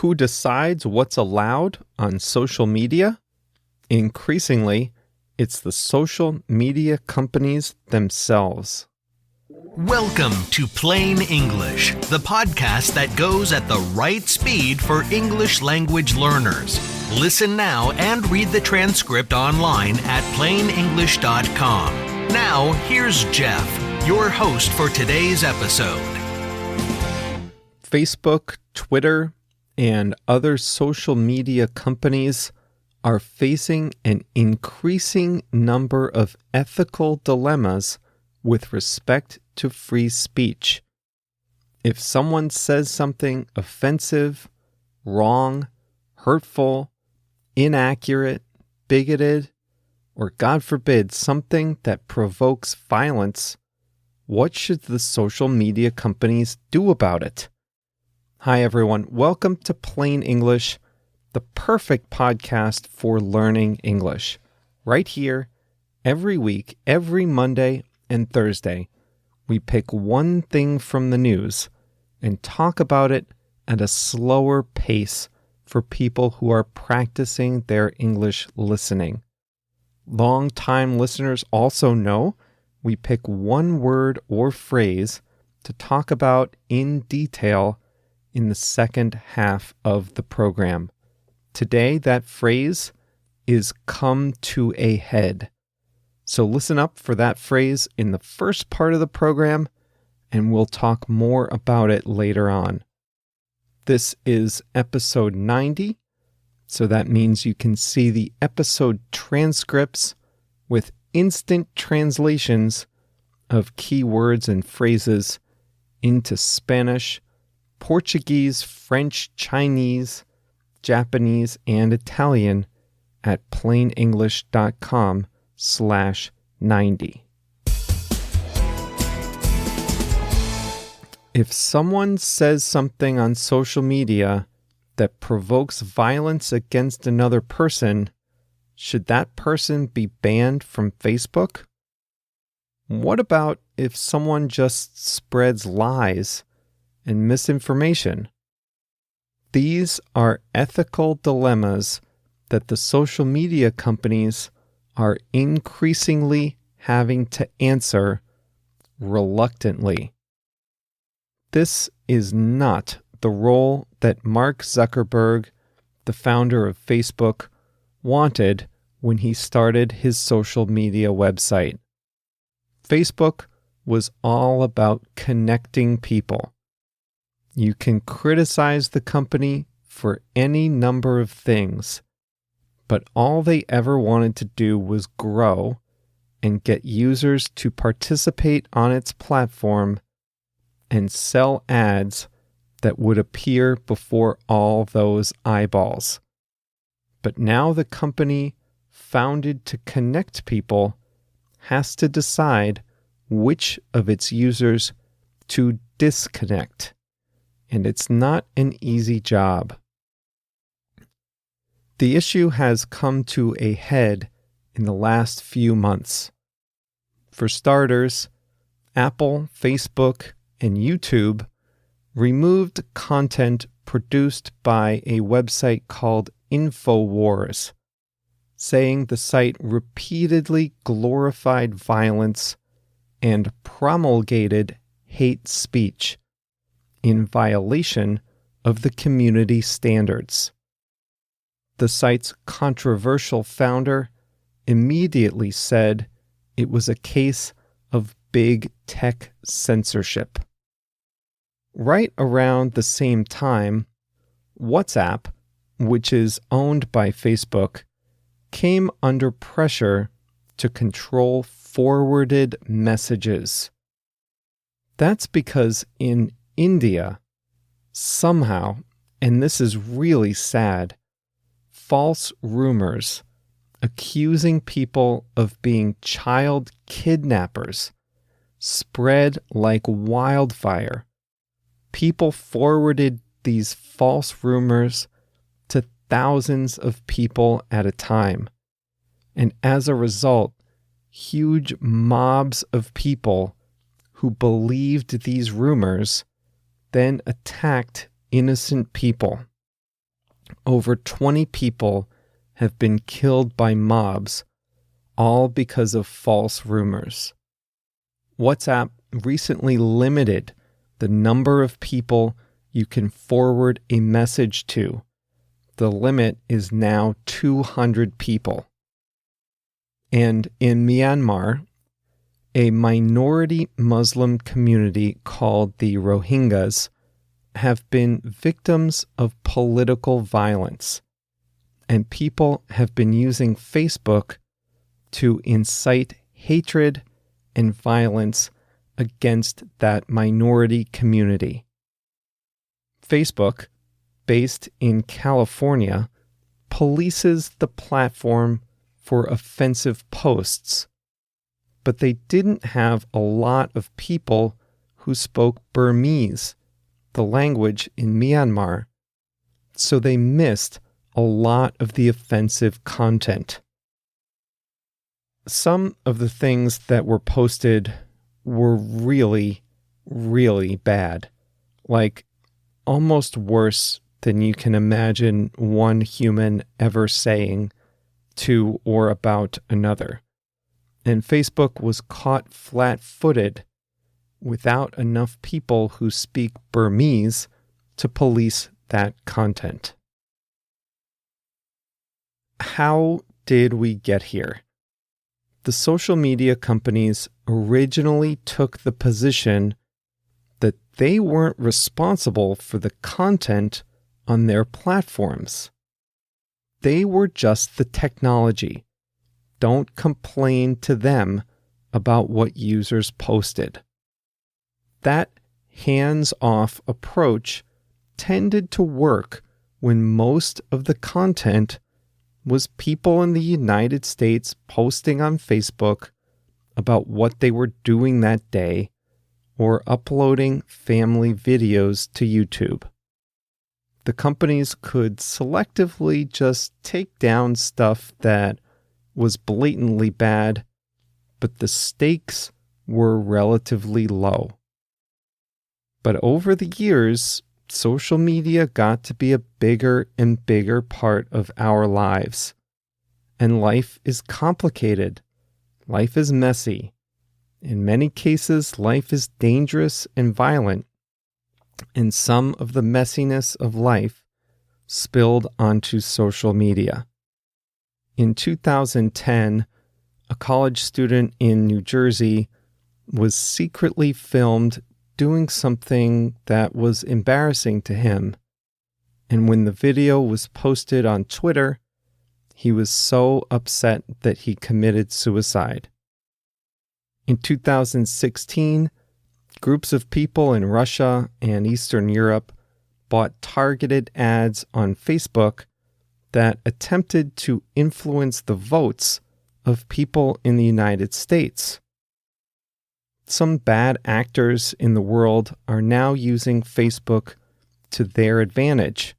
Who decides what's allowed on social media? Increasingly, it's the social media companies themselves. Welcome to Plain English, the podcast that goes at the right speed for English language learners. Listen now and read the transcript online at plainenglish.com. Now, here's Jeff, your host for today's episode. Facebook, Twitter, and other social media companies are facing an increasing number of ethical dilemmas with respect to free speech. If someone says something offensive, wrong, hurtful, inaccurate, bigoted, or God forbid, something that provokes violence, what should the social media companies do about it? Hi everyone, welcome to Plain English, the perfect podcast for learning English. Right here, every week, every Monday and Thursday, we pick one thing from the news and talk about it at a slower pace for people who are practicing their English listening. Long-time listeners also know we pick one word or phrase to talk about in detail in the second half of the program. Today, that phrase is come to a head. So listen up for that phrase in the first part of the program, and we'll talk more about it later on. This is episode 90, so that means you can see the episode transcripts with instant translations of keywords and phrases into Spanish, Portuguese, French, Chinese, Japanese, and Italian at plainenglish.com/90. If someone says something on social media that provokes violence against another person, should that person be banned from Facebook? What about if someone just spreads lies and misinformation? These are ethical dilemmas that the social media companies are increasingly having to answer reluctantly. This is not the role that Mark Zuckerberg, the founder of Facebook, wanted when he started his social media website. Facebook was all about connecting people. You can criticize the company for any number of things, but all they ever wanted to do was grow and get users to participate on its platform and sell ads that would appear before all those eyeballs. But now the company, founded to connect people, has to decide which of its users to disconnect. And it's not an easy job. The issue has come to a head in the last few months. For starters, Apple, Facebook, and YouTube removed content produced by a website called InfoWars, saying the site repeatedly glorified violence and promulgated hate speech in violation of the community standards. The site's controversial founder immediately said it was a case of big tech censorship. Right around the same time, WhatsApp, which is owned by Facebook, came under pressure to control forwarded messages. That's because in India, somehow, and this is really sad, false rumors accusing people of being child kidnappers spread like wildfire. People forwarded these false rumors to thousands of people at a time. And as a result, huge mobs of people who believed these rumors then attacked innocent people. Over 20 people have been killed by mobs, all because of false rumors. WhatsApp recently limited the number of people you can forward a message to. The limit is now 200 people. And in Myanmar, a minority Muslim community called the Rohingyas have been victims of political violence, and people have been using Facebook to incite hatred and violence against that minority community. Facebook, based in California, polices the platform for offensive posts, but they didn't have a lot of people who spoke Burmese, the language in Myanmar, so they missed a lot of the offensive content. Some of the things that were posted were really, really bad, like almost worse than you can imagine one human ever saying to or about another. And Facebook was caught flat-footed without enough people who speak Burmese to police that content. How did we get here? The social media companies originally took the position that they weren't responsible for the content on their platforms. They were just the technology. Don't complain to them about what users posted. That hands-off approach tended to work when most of the content was people in the United States posting on Facebook about what they were doing that day or uploading family videos to YouTube. The companies could selectively just take down stuff that was blatantly bad, but the stakes were relatively low. But over the years, social media got to be a bigger and bigger part of our lives. And life is complicated. Life is messy. In many cases, life is dangerous and violent. And some of the messiness of life spilled onto social media. In 2010, a college student in New Jersey was secretly filmed doing something that was embarrassing to him. And when the video was posted on Twitter, he was so upset that he committed suicide. In 2016, groups of people in Russia and Eastern Europe bought targeted ads on Facebook that attempted to influence the votes of people in the United States. Some bad actors in the world are now using Facebook to their advantage.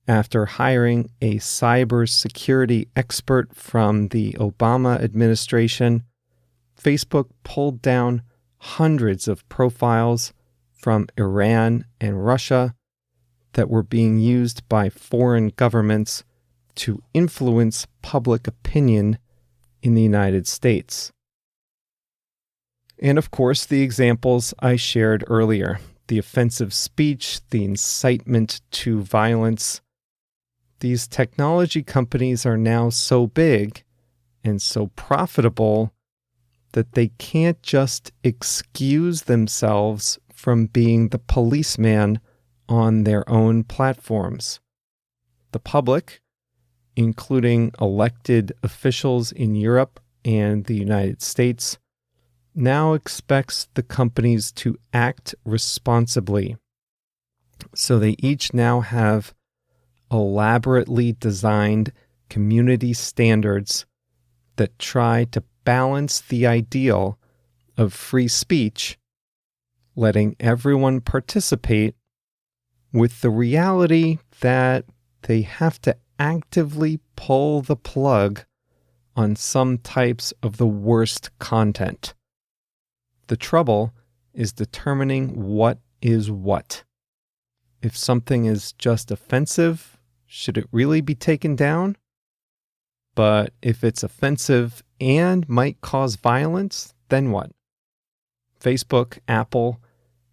After hiring a cybersecurity expert from the Obama administration, Facebook pulled down hundreds of profiles from Iran and Russia that were being used by foreign governments to influence public opinion in the United States. And of course, the examples I shared earlier, the offensive speech, the incitement to violence. These technology companies are now so big and so profitable that they can't just excuse themselves from being the policeman on their own platforms. The public, including elected officials in Europe and the United States, now expects the companies to act responsibly. So they each now have elaborately designed community standards that try to balance the ideal of free speech, letting everyone participate, with the reality that they have to actively pull the plug on some types of the worst content. The trouble is determining what is what. If something is just offensive, Should it really be taken down? But if it's offensive and might cause violence, then what? Facebook, Apple,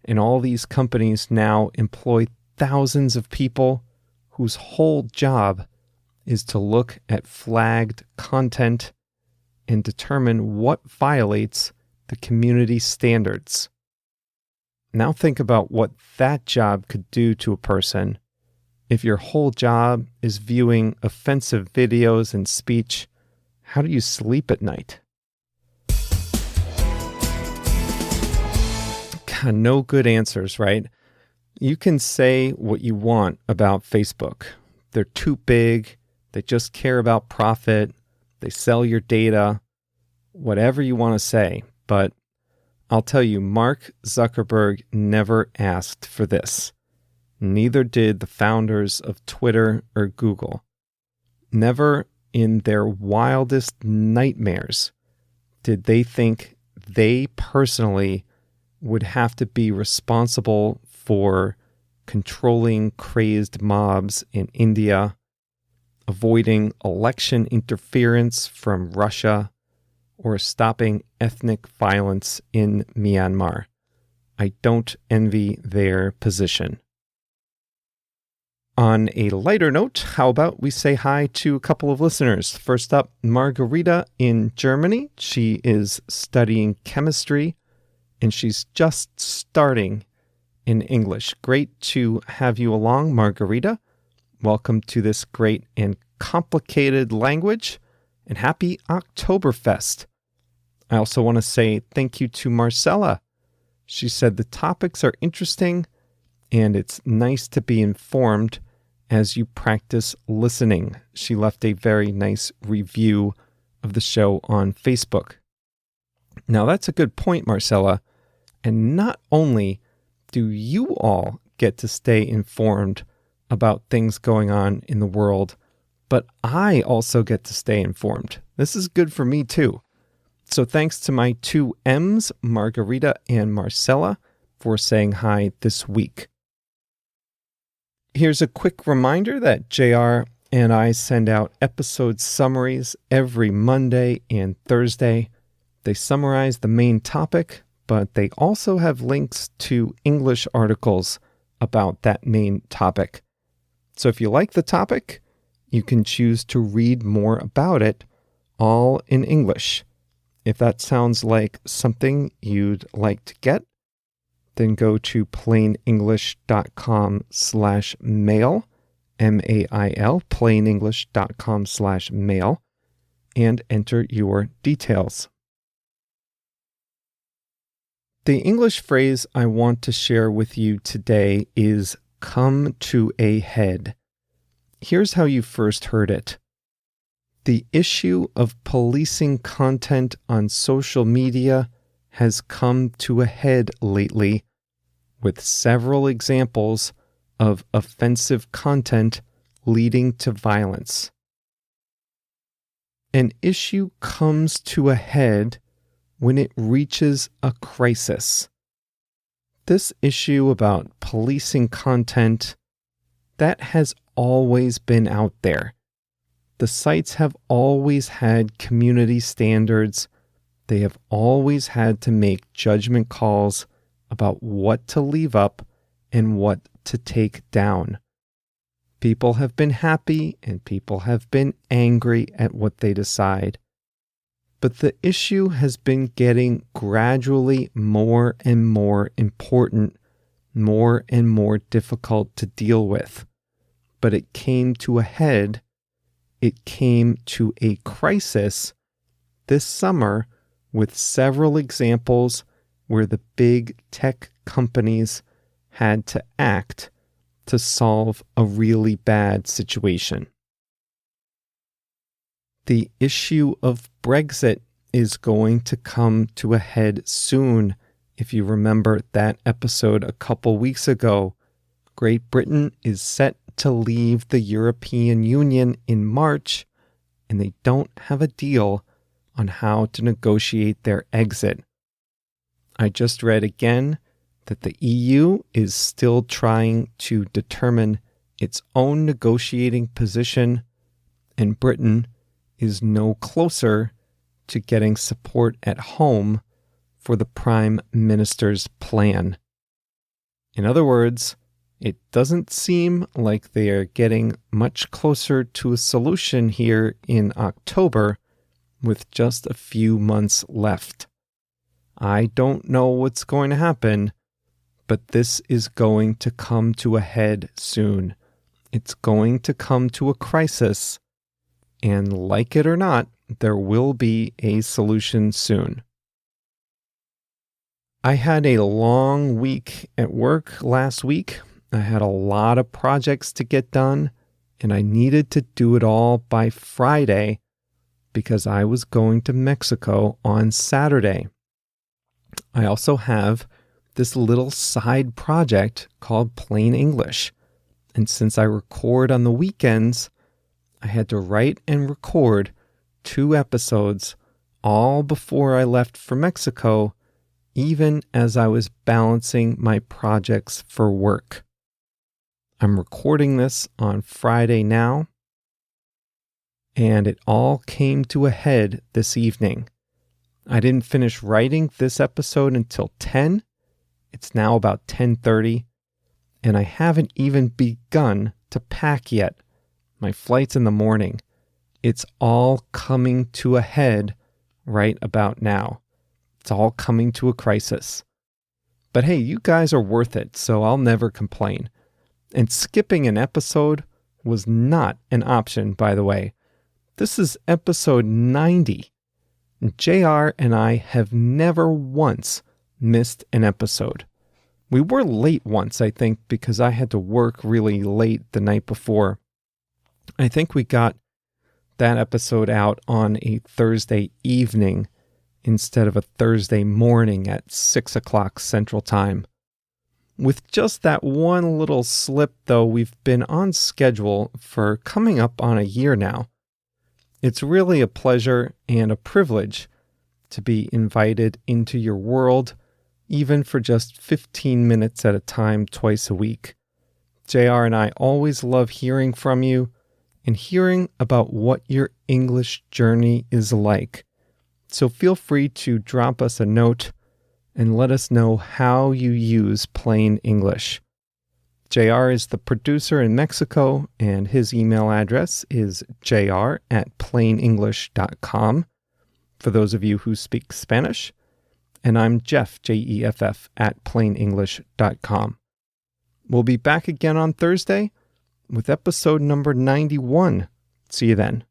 and all these companies now employ thousands of people whose whole job is to look at flagged content and determine what violates the community standards. Now think about what that job could do to a person. If your whole job is viewing offensive videos and speech, how do you sleep at night? God, no good answers, right? You can say what you want about Facebook. They're too big. They just care about profit. They sell your data. Whatever you want to say. But I'll tell you, Mark Zuckerberg never asked for this. Neither did the founders of Twitter or Google. Never in their wildest nightmares did they think they personally would have to be responsible for controlling crazed mobs in India, avoiding election interference from Russia, or stopping ethnic violence in Myanmar. I don't envy their position. On a lighter note, how about we say hi to a couple of listeners? First up, Margarita in Germany. She is studying chemistry, and she's just starting in English. Great to have you along, Margarita. Welcome to this great and complicated language, and happy Oktoberfest. I also want to say thank you to Marcella. She said the topics are interesting, and it's nice to be informed as you practice listening. She left a very nice review of the show on Facebook. Now, that's a good point, Marcella. And not only do you all get to stay informed about things going on in the world, but I also get to stay informed. This is good for me too. So thanks to my two M's, Margarita and Marcella, for saying hi this week. Here's a quick reminder that JR and I send out episode summaries every Monday and Thursday. They summarize the main topic, but they also have links to English articles about that main topic. So if you like the topic, you can choose to read more about it, all in English. If that sounds like something you'd like to get, then go to plainenglish.com/mail, M-A-I-L, plainenglish.com/mail, and enter your details. The English phrase I want to share with you today is come to a head. Here's how you first heard it. The issue of policing content on social media has come to a head lately, with several examples of offensive content leading to violence. An issue comes to a head when it reaches a crisis. This issue about policing content, that has always been out there. The sites have always had community standards. They have always had to make judgment calls about what to leave up and what to take down. People have been happy and people have been angry at what they decide. But the issue has been getting gradually more and more important, more and more difficult to deal with. But it came to a head. It came to a crisis this summer with several examples where the big tech companies had to act to solve a really bad situation. The issue of Brexit is going to come to a head soon. If you remember that episode a couple weeks ago, Great Britain is set to leave the European Union in March, and they don't have a deal on how to negotiate their exit. I just read again that the EU is still trying to determine its own negotiating position, and Britain is no closer to getting support at home for the Prime Minister's plan. In other words, it doesn't seem like they are getting much closer to a solution here in October with just a few months left. I don't know what's going to happen, but this is going to come to a head soon. It's going to come to a crisis, and like it or not, there will be a solution soon. I had a long week at work last week. I had a lot of projects to get done, and I needed to do it all by Friday because I was going to Mexico on Saturday. I also have this little side project called Plain English, and since I record on the weekends, I had to write and record 2 episodes all before I left for Mexico, even as I was balancing my projects for work. I'm recording this on Friday now, and it all came to a head this evening. I didn't finish writing this episode until 10. It's now about 10:30, and I haven't even begun to pack yet. My flight's in the morning. It's all coming to a head right about now. It's all coming to a crisis. But hey, you guys are worth it, so I'll never complain. And skipping an episode was not an option, by the way. This is episode 90. JR and I have never once missed an episode. We were late once, I think, because I had to work really late the night before. I think we got that episode out on a Thursday evening instead of a Thursday morning at 6 o'clock Central Time. With just that one little slip, though, we've been on schedule for coming up on a year now. It's really a pleasure and a privilege to be invited into your world, even for just 15 minutes at a time twice a week. JR and I always love hearing from you and hearing about what your English journey is like. So feel free to drop us a note and let us know how you use Plain English. JR is the producer in Mexico, and his email address is jr@plainenglish.com for those of you who speak Spanish. And I'm Jeff, Jeff, @plainenglish.com. We'll be back again on Thursday with episode number 91. See you then.